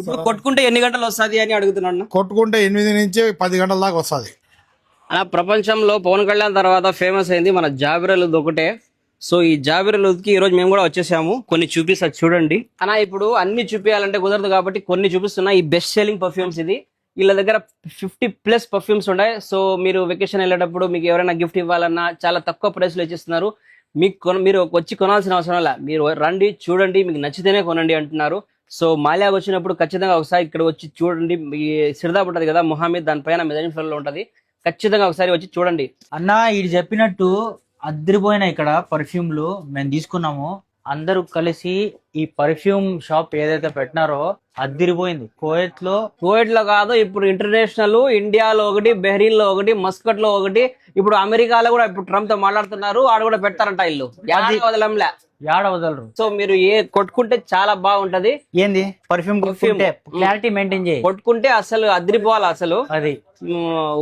ఇప్పుడు కొట్టుకుంటే ఎన్ని గంటలు వస్తుంది అని అడుగుతున్నాను. కొట్టుకుంటే 8 నుంచి 10 గంటల దాకా వస్తుంది. అలా ప్రపంచంలో పవన్ కళ్యాణ్ తర్వాత ఫేమస్ అయింది మన జాబిరలు ఒకటే. సో ఈ జాబిరలుకి ఈ రోజు మేము కూడా వచ్చేసాము. కొన్ని చూపిస్తా చూడండి అన్న. ఇప్పుడు అన్ని చూపించాలంటే కుదరదు కాబట్టి కొన్ని చూపిస్తున్నా. ఈ బెస్ట్ సెల్లింగ్ పర్ఫ్యూమ్స్ ఇది. వీళ్ళ దగ్గర 50+ పర్ఫ్యూమ్స్ ఉన్నాయి. సో మీరు వెకేషన్ వెళ్ళేటప్పుడు మీకు ఎవరైనా గిఫ్ట్ ఇవ్వాలన్నా చాలా తక్కువ ప్రైస్ లో ఇచ్చేస్తున్నారు. మీరు వచ్చి కొనాల్సిన అవసరం లే, మీరు రండి చూడండి, మీకు నచ్చితేనే కొనండి అంటున్నారు. సో మాల్యాకి వచ్చినప్పుడు ఖచ్చితంగా ఒకసారి ఇక్కడ వచ్చి చూడండి. మీ సిరదాపు ఉంటది కదా మొహమ్మద్, దానిపైన మెజారిన్ ఫ్లోర్ లో ఉంటది. ఖచ్చితంగా ఒకసారి వచ్చి చూడంండి అన్న. ఇది చెప్పినట్టు అద్దరిపోయినా ఇక్కడ పర్ఫ్యూమ్లు మేము తీసుకున్నాము. అందరూ కలిసి ఈ పర్ఫ్యూమ్ షాప్ ఏదైతే పెట్టినారో అద్దరిపోయింది. కోయట్ లో కాదు, ఇప్పుడు ఇంటర్నేషనల్, ఇండియాలో ఒకటి, బెహ్రీన్ లో ఒకటి, మస్కట్ లో ఒకటి, ఇప్పుడు అమెరికాలో కూడా ఇప్పుడు ట్రంప్ తో మాట్లాడుతున్నారు. ఆడ కూడా పెడతారంట ఇల్లు. వదలంలే, యాడ వదలరు. సో మీరు కొట్టుకుంటే చాలా బాగుంటది. ఏంది పర్ఫ్యూమ్ క్లారిటీ మెయింటైన్ చేయి. కొట్టుకుంటే అసలు అదిరిపోవాలి. అసలు అది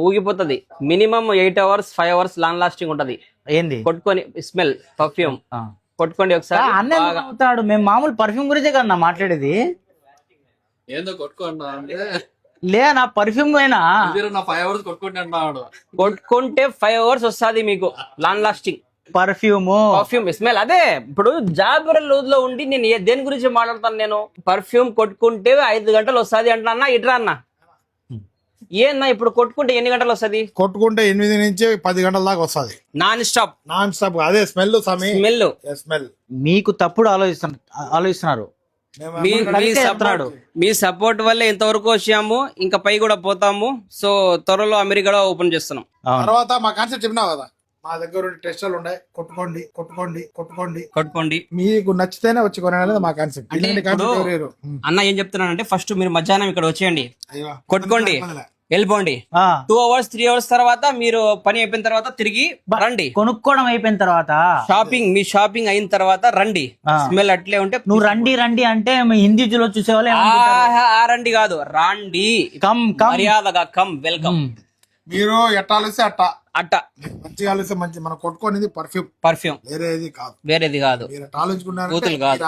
ఊగిపోతుంది. Minimum 8 hours 5 hours long lasting ఉంటది. ఏంది కొట్టుకొని స్మెల్ పర్ఫ్యూమ్ కొట్టుకోండి ఒకసారి. అవుతాడు. మేము మామూలు పర్ఫ్యూమ్ గురించే కదా మాట్లాడేది. ఏందో కొట్టుకున్నా అంటే లే నా పర్ఫ్యూమ్ అయినా 5 hours కొట్టుకుంటున్నాడు. కొట్టుకుంటే 5 hours వస్తుంది మీకు లాంగ్ లాస్టింగ్ పర్ఫ్యూమ్ స్మెల్. అదే ఇప్పుడు జాబిరల్ లో ఉండి నేను దేని గురించి మాట్లాడతాను. నేను పర్ఫ్యూమ్ కొట్టుకుంటే 5 గంటలు వస్తుంది అంటున్నా. ఇట్రా అన్న, ఏన్నా ఇప్పుడు కొట్టుకుంటే ఎన్ని గంటలు వస్తుంది? కొట్టుకుంటే 8 నుంచి 10 గంటల దాకా వస్తుంది. నాన్ స్టాప్ అదే స్మెల్ స్మెల్. మీకు తప్పుడు ఆలోచిస్తున్నారు. మీ సపోర్ట్ వల్ల ఇంతవరకు వచ్చాము, ఇంకా పై కూడా పోతాము. సో త్వరలో అమెరికాలో ఓపెన్ చేస్తున్నాం. తర్వాత మా కాన్సెప్ట్ చెప్పినావు కదా, మా దగ్గర టెస్టులు ఉన్నాయి. కొట్టుకోండి కొట్టుకోండి కొట్టుకోండి కొట్టుకోండి, మీకు నచ్చితేనే వచ్చి కొనాలి మా కాన్సెప్ట్. అన్న ఏం చెప్తున్నానంటే, ఫస్ట్ మీరు మధ్యాహ్నం ఇక్కడ వచ్చేయండి, కొట్టుకోండి, వెళ్ళిపోండి. 2 hours 3 hours తర్వాత మీరు పని అయిపోయిన తర్వాత తిరిగి రండి. కొనుక్కోవడం అయిపోయిన తర్వాత మీ షాపింగ్ అయిన తర్వాత రండి. స్మెల్ అట్లే ఉంటే నువ్వు రండి అంటే హిందీ లో చూసేవాళ్ళు రండి కాదు, రాండి. మర్యాదగా కమ్, వెల్కమ్. మీరు ఎట్టాలిస్తే అట్ట మంచిగా ఆలోచిస్తే మంచి. మనం కొట్టుకోనేది పర్ఫ్యూమ్, వేరేది కాదు. బూతులు కాదు.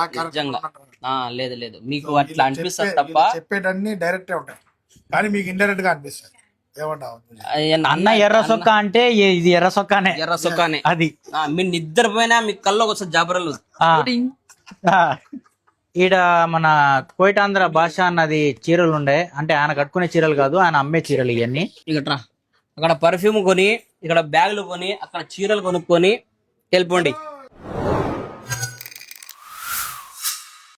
లేదు మీకు అట్లా అనిపిస్తుంది తప్ప. చెప్పేటన్ని డైరెక్ట్ ఉంటాయి కానీ మీకు ఇండైరెక్ట్ గా అనిపిస్తుంది. ఏమంటావు అన్న? ఎర్ర సొక్క అంటే ఇది ఎర్ర సొక్కానే. అది మీ నిద్రపోయినా మీ కల్లోకి వస్తుంది జాబరలు. ఈడ మన కోయిటాంధ్ర భాష అన్నది చీరలు ఉండే, అంటే ఆయన కట్టుకునే చీరలు కాదు, ఆయన అమ్మే చీరలు ఇవన్నీ. అక్కడ పర్ఫ్యూమ్ కొని, ఇక్కడ బ్యాగులు కొని, అక్కడ చీరలు కొనుక్కొని వెళ్ళిపోండి.